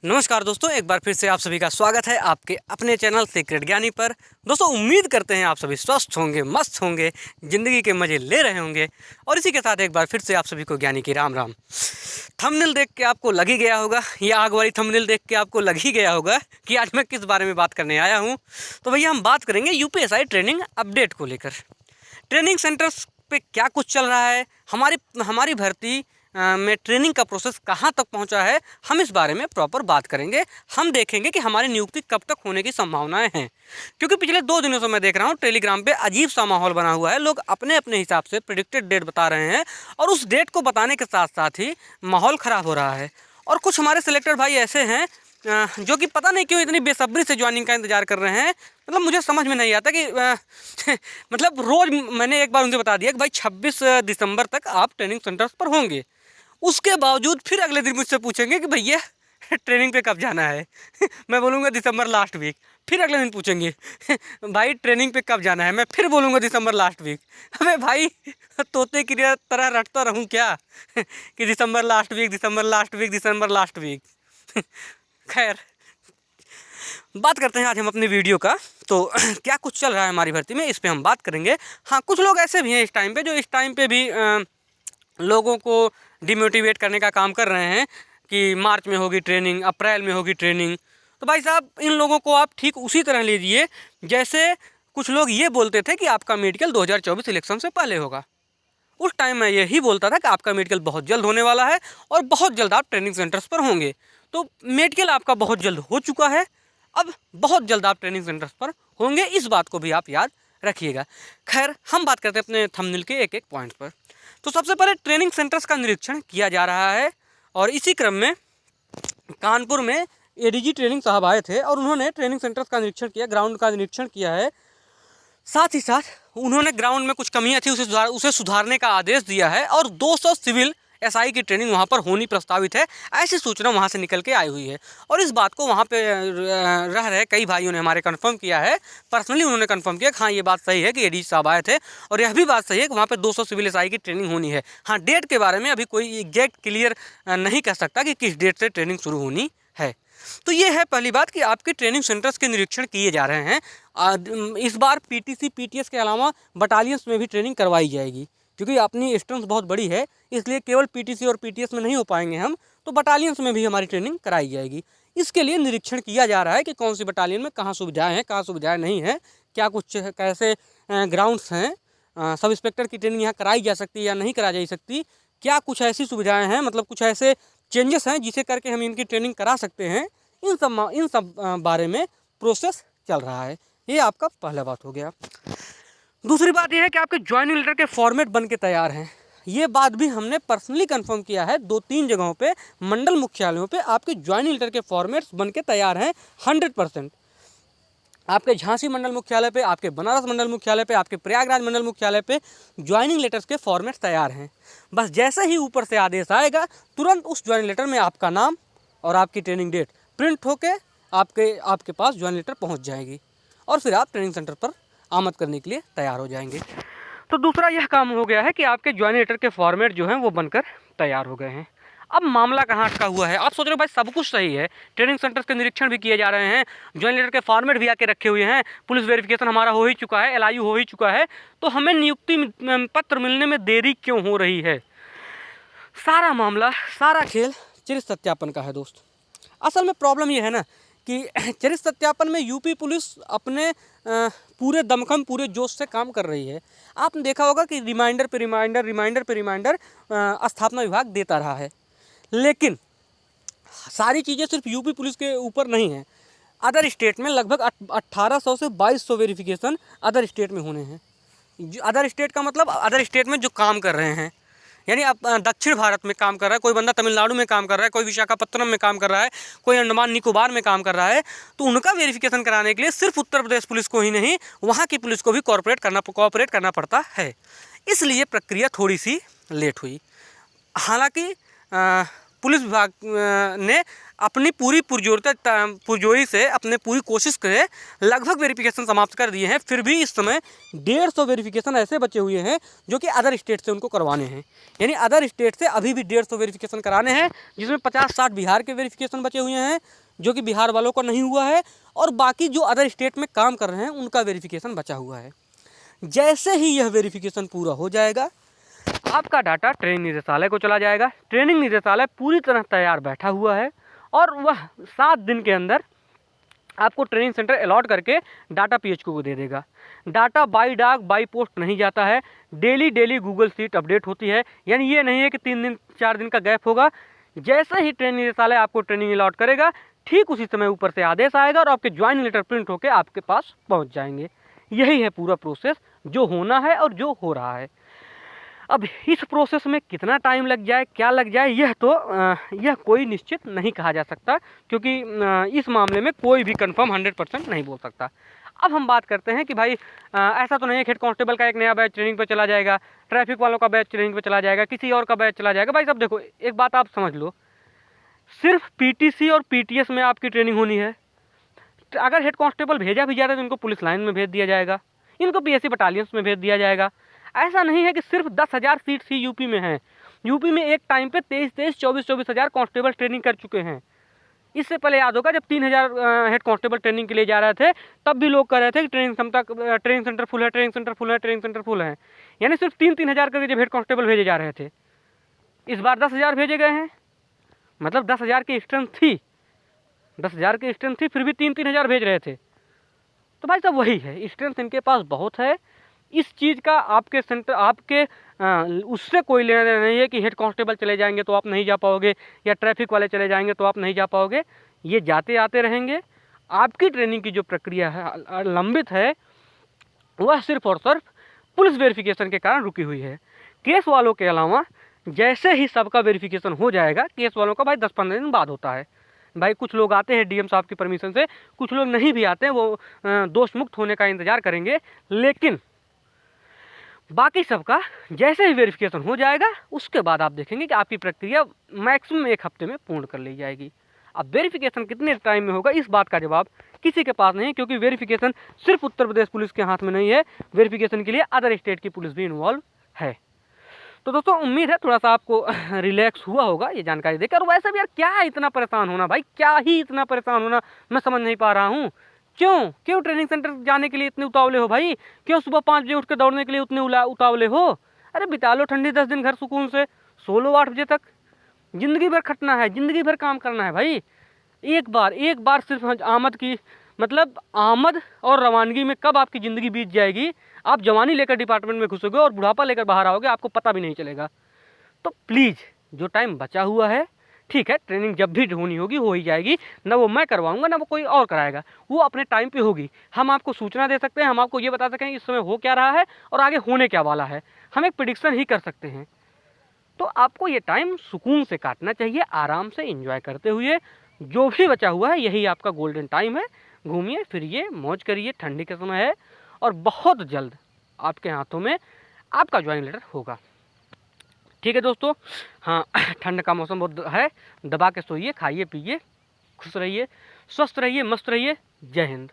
नमस्कार दोस्तों, एक बार फिर से आप सभी का स्वागत है आपके अपने चैनल सीक्रेट ज्ञानी पर। दोस्तों, उम्मीद करते हैं आप सभी स्वस्थ होंगे, मस्त होंगे, ज़िंदगी के मज़े ले रहे होंगे। और इसी के साथ एक बार फिर से आप सभी को ज्ञानी की राम राम। थंबनेल देख के आपको लग ही गया होगा, ये आग वाली थंबनेल देख के आपको लग ही गया होगा कि आज मैं किस बारे में बात करने आया हूँ। तो भैया हम बात करेंगे यूपीएसआई ट्रेनिंग अपडेट को लेकर। ट्रेनिंग सेंटर्स पे क्या कुछ चल रहा है, हमारी भर्ती में ट्रेनिंग का प्रोसेस कहाँ तक पहुँचा है, हम इस बारे में प्रॉपर बात करेंगे। हम देखेंगे कि हमारी नियुक्ति कब तक होने की संभावनाएं हैं, क्योंकि पिछले 2 दिनों से मैं देख रहा हूँ टेलीग्राम पे अजीब सा माहौल बना हुआ है। लोग अपने अपने हिसाब से प्रिडिक्टेड डेट बता रहे हैं और उस डेट को बताने के साथ साथ ही माहौल ख़राब हो रहा है। और कुछ हमारे सिलेक्टेड भाई ऐसे हैं जो कि पता नहीं क्यों इतनी बेसब्री से ज्वाइनिंग का इंतज़ार कर रहे हैं। मतलब मुझे समझ में नहीं आता कि मतलब रोज़ मैंने एक बार उनसे बता दिया कि भाई 26 दिसंबर तक आप ट्रेनिंग सेंटर्स पर होंगे, उसके बावजूद फिर अगले दिन मुझसे पूछेंगे कि भैया ट्रेनिंग पे कब जाना है। मैं बोलूँगा दिसंबर लास्ट वीक। फिर अगले दिन पूछेंगे भाई ट्रेनिंग पे कब जाना है, मैं फिर बोलूँगा दिसंबर लास्ट वीक। अबे भाई तोते की तरह रटता रहूँ क्या कि दिसंबर लास्ट वीक, दिसंबर लास्ट वीक, दिसंबर लास्ट वीक। खैर, बात करते हैं आज हम अपनी वीडियो का। तो क्या कुछ चल रहा है हमारी भर्ती में, इस पर हम बात करेंगे। हाँ, कुछ लोग ऐसे भी हैं इस टाइम पे जो इस टाइम पे भी लोगों को डिमोटिवेट करने का काम कर रहे हैं कि मार्च में होगी ट्रेनिंग, अप्रैल में होगी ट्रेनिंग। तो भाई साहब, इन लोगों को आप ठीक उसी तरह लीजिए जैसे कुछ लोग ये बोलते थे कि आपका मेडिकल 2024 इलेक्शन से पहले होगा। उस टाइम मैं यही बोलता था कि आपका मेडिकल बहुत जल्द होने वाला है और बहुत जल्द आप ट्रेनिंग सेंटर्स पर होंगे। तो मेडिकल आपका बहुत जल्द हो चुका है, अब बहुत जल्द आप ट्रेनिंग सेंटर्स पर होंगे, इस बात को भी आप याद रखिएगा। खैर, हम बात करते हैं अपने थंबनेल के एक एक पॉइंट पर। तो सबसे पहले ट्रेनिंग सेंटर्स का निरीक्षण किया जा रहा है और इसी क्रम में कानपुर में एडीजी ट्रेनिंग साहब आए थे और उन्होंने ट्रेनिंग सेंटर्स का निरीक्षण किया, ग्राउंड का निरीक्षण किया है। साथ ही साथ उन्होंने ग्राउंड में कुछ कमियां थी उसे सुधारने का आदेश दिया है और 200 सिविल एसआई की ट्रेनिंग वहां पर होनी प्रस्तावित है, ऐसी सूचना वहां से निकल के आई हुई है। और इस बात को वहां पे रह रहे कई भाइयों ने हमारे कंफर्म किया है, पर्सनली उन्होंने कंफर्म किया कि हाँ, ये बात सही है कि एडीजी साहब आए थे और यह भी बात सही है कि वहाँ पे 200 सिविल एसआई की ट्रेनिंग होनी है। हाँ, डेट के बारे में अभी कोई एग्जैक्ट क्लियर नहीं कह सकता कि किस डेट से ट्रेनिंग शुरू होनी है। तो ये है पहली बात कि आपके ट्रेनिंग सेंटर्स के निरीक्षण किए जा रहे हैं। इस बार पीटीसी पीटीएस के अलावा बटालियंस में भी ट्रेनिंग करवाई जाएगी, क्योंकि अपनी स्ट्रेंथ बहुत बड़ी है, इसलिए केवल पीटीसी और पीटीएस में नहीं हो पाएंगे हम, तो बटालियंस में भी हमारी ट्रेनिंग कराई जाएगी। इसके लिए निरीक्षण किया जा रहा है कि कौन सी बटालियन में कहाँ सुविधाएँ हैं, कहाँ सुविधाएँ नहीं हैं, क्या कुछ कैसे ग्राउंड्स हैं, सब इंस्पेक्टर की ट्रेनिंग यहाँ कराई जा सकती है या नहीं कराई जा सकती, क्या कुछ ऐसी सुविधाएँ हैं, मतलब कुछ ऐसे चेंजेस हैं जिसे करके हम इनकी ट्रेनिंग करा सकते हैं। इन सब बारे में प्रोसेस चल रहा है। ये आपका पहला बात हो गया। दूसरी बात यह है कि आपके ज्वाइनिंग लेटर के फॉर्मेट बन के तैयार हैं। ये बात भी हमने पर्सनली कंफर्म किया है, 2-3 जगहों पे मंडल मुख्यालयों पे आपके ज्वाइनिंग लेटर के फॉर्मेट्स बन के तैयार हैं 100%। आपके झांसी मंडल मुख्यालय पे, आपके बनारस मंडल मुख्यालय पे, आपके प्रयागराज मंडल मुख्यालय पे ज्वाइनिंग लेटर्स के फॉर्मेट्स तैयार हैं। बस जैसे ही ऊपर से आदेश आएगा, तुरंत उस ज्वाइनिंग लेटर में आपका नाम और आपकी ट्रेनिंग डेट प्रिंट होके आपके पास ज्वाइनिंग लेटर पहुंच जाएगी और फिर आप ट्रेनिंग सेंटर पर आमद करने के लिए तैयार हो जाएंगे। तो दूसरा यह काम हो गया है कि आपके ज्वाइनिंग लेटर के फॉर्मेट जो हैं वो बनकर तैयार हो गए हैं। अब मामला कहाँ अटका हुआ है? आप सोच रहे हो भाई सब कुछ सही है, ट्रेनिंग सेंटर्स के निरीक्षण भी किए जा रहे हैं, ज्वाइनिंग लेटर के फॉर्मेट भी आके रखे हुए हैं, पुलिस वेरिफिकेशन हमारा हो ही चुका है, एलआईयू हो ही चुका है, तो हमें नियुक्ति पत्र मिलने में देरी क्यों हो रही है? सारा मामला, सारा खेल चरित्र सत्यापन का है दोस्त। असल में प्रॉब्लम ये है ना कि चरित्र सत्यापन में यूपी पुलिस अपने पूरे दमखम, पूरे जोश से काम कर रही है। आपने देखा होगा कि रिमाइंडर पे रिमाइंडर स्थापना विभाग देता रहा है, लेकिन सारी चीज़ें सिर्फ यूपी पुलिस के ऊपर नहीं है। अदर स्टेट में लगभग 1800 से 2200 वेरिफिकेशन अदर स्टेट में होने हैं। अदर स्टेट का मतलब अदर स्टेट में जो काम कर रहे हैं, यानी अब दक्षिण भारत में काम कर रहा है, कोई बंदा तमिलनाडु में काम कर रहा है, कोई विशाखापत्तनम में काम कर रहा है, कोई अंडमान निकोबार में काम कर रहा है, तो उनका वेरिफिकेशन कराने के लिए सिर्फ उत्तर प्रदेश पुलिस को ही नहीं, वहाँ की पुलिस को भी कोऑपरेट करना पड़ता है। इसलिए प्रक्रिया थोड़ी सी लेट हुई। हालांकि पुलिस विभाग ने अपनी पूरी पुरजोरी से अपने पूरी कोशिश से लगभग वेरिफिकेशन समाप्त कर दिए हैं, फिर भी इस समय 150 वेरिफिकेशन ऐसे बचे हुए हैं जो कि अदर स्टेट से उनको करवाने हैं। यानी अदर स्टेट से अभी भी 150 वेरिफिकेशन कराने हैं, जिसमें 50-60 बिहार के वेरिफिकेशन बचे हुए हैं जो कि बिहार वालों का नहीं हुआ है, और बाकी जो अदर स्टेट में काम कर रहे हैं उनका वेरिफिकेशन बचा हुआ है। जैसे ही यह वेरिफिकेशन पूरा हो जाएगा, आपका डाटा ट्रेनिंग निदेशालय को चला जाएगा। ट्रेनिंग निदेशालय पूरी तरह तैयार बैठा हुआ है और वह 7 दिन के अंदर आपको ट्रेनिंग सेंटर अलॉट करके डाटा पीएचक्यू को दे देगा। डाटा बाई डाक बाई पोस्ट नहीं जाता है, डेली गूगल शीट अपडेट होती है। यानी ये नहीं है कि 3 दिन 4 दिन का गैप होगा। जैसे ही ट्रेनिंग निदेशालय आपको ट्रेनिंग अलॉट करेगा, ठीक उसी समय ऊपर से आदेश आएगा और आपके ज्वाइनिंग लेटर प्रिंट होकर आपके पास पहुँच जाएंगे। यही है पूरा प्रोसेस जो होना है और जो हो रहा है। अब इस प्रोसेस में कितना टाइम लग जाए, क्या लग जाए, यह कोई निश्चित नहीं कहा जा सकता, क्योंकि इस मामले में कोई भी कंफर्म 100% नहीं बोल सकता। अब हम बात करते हैं कि भाई ऐसा तो नहीं है हेड कांस्टेबल का एक नया बैच ट्रेनिंग पे चला जाएगा, ट्रैफिक वालों का बैच ट्रेनिंग पे चला जाएगा, किसी और का बैच चला जाएगा। भाई साहब देखो, एक बात आप समझ लो, सिर्फ पीटीसी और पीटीएस में आपकी ट्रेनिंग होनी है। अगर हेड कांस्टेबल भेजा भी जा रहा है तो इनको पुलिस लाइन में भेज दिया जाएगा, इनको पीएससी बटालियंस में भेज दिया जाएगा। ऐसा नहीं है कि सिर्फ 10,000 सीट्स ही यूपी में हैं। यूपी में एक टाइम पे 23-24 हज़ार कांस्टेबल ट्रेनिंग कर चुके हैं। इससे पहले याद होगा जब 3,000 हेड कांस्टेबल ट्रेनिंग के लिए जा रहे थे, तब भी लोग कह रहे थे कि ट्रेनिंग सेंटर फुल है, ट्रेनिंग सेंटर फुल है, ट्रेनिंग सेंटर फुल है। यानी सिर्फ 3-3 हज़ार करके जब हेड कांस्टेबल भेजे जा रहे थे, इस बार 10,000 भेजे गए हैं। मतलब 10,000 की स्ट्रेंथ थी, 10,000 की स्ट्रेंथ थी, फिर भी 3-3 हज़ार भेज रहे थे। तो भाई साहब वही है, स्ट्रेंथ इनके पास बहुत है। इस चीज़ का आपके उससे कोई लेना देना नहीं है कि हेड कांस्टेबल चले जाएंगे तो आप नहीं जा पाओगे, या ट्रैफिक वाले चले जाएंगे तो आप नहीं जा पाओगे। ये जाते आते रहेंगे। आपकी ट्रेनिंग की जो प्रक्रिया है लंबित है, वह सिर्फ और सिर्फ पुलिस वेरिफिकेशन के कारण रुकी हुई है। केस वालों के अलावा जैसे ही सबका वेरिफिकेशन हो जाएगा, केस वालों का भाई 10-15 दिन बाद होता है। भाई कुछ लोग आते हैं डीएम साहब की परमिशन से, कुछ लोग नहीं भी आते हैं, वो दोष मुक्त होने का इंतजार करेंगे। लेकिन बाकी सबका जैसे ही वेरिफिकेशन हो जाएगा, उसके बाद आप देखेंगे कि आपकी प्रक्रिया मैक्सिमम 1 हफ्ते में पूर्ण कर ली जाएगी। अब वेरिफिकेशन कितने टाइम में होगा, इस बात का जवाब किसी के पास नहीं, क्योंकि वेरिफिकेशन सिर्फ उत्तर प्रदेश पुलिस के हाथ में नहीं है, वेरिफिकेशन के लिए अदर स्टेट की पुलिस भी इन्वॉल्व है। तो दोस्तों उम्मीद है थोड़ा सा आपको रिलैक्स हुआ होगा ये जानकारी देकर। और वैसे भी यार क्या इतना परेशान होना, भाई क्या ही इतना परेशान होना, मैं समझ नहीं पा रहा हूँ। क्यों ट्रेनिंग सेंटर जाने के लिए इतने उतावले हो भाई? क्यों सुबह 5 बजे उठ के दौड़ने के लिए उतने उतावले हो? अरे बिता लो ठंडी 10 दिन घर सुकून से, सो लो 8 बजे तक। ज़िंदगी भर खटना है, ज़िंदगी भर काम करना है भाई। एक बार सिर्फ आमद की, मतलब आमद और रवानगी में कब आपकी ज़िंदगी बीत जाएगी, आप जवानी लेकर डिपार्टमेंट में घुसोगे और बुढ़ापा लेकर बाहर आओगे, आपको पता भी नहीं चलेगा। तो प्लीज़ जो टाइम बचा हुआ है, ठीक है, ट्रेनिंग जब भी होनी होगी हो ही जाएगी। ना वो मैं करवाऊंगा, ना वो कोई और कराएगा, वो अपने टाइम पे होगी। हम आपको सूचना दे सकते हैं, हम आपको ये बता सकते हैं इस समय हो क्या रहा है और आगे होने क्या वाला है। हम एक प्रेडिक्शन ही कर सकते हैं। तो आपको ये टाइम सुकून से काटना चाहिए, आराम से एंजॉय करते हुए। जो भी बचा हुआ है यही आपका गोल्डन टाइम है। घूमिए फिरिए, मौज करिए, ठंडी का समय है और बहुत जल्द आपके हाथों में आपका ज्वाइनिंग लेटर होगा। ठीक है दोस्तों, हाँ ठंड का मौसम बहुत है, दबा के सोइए, खाइए पिइए, खुश रहिए, स्वस्थ रहिए, मस्त रहिए। जय हिंद।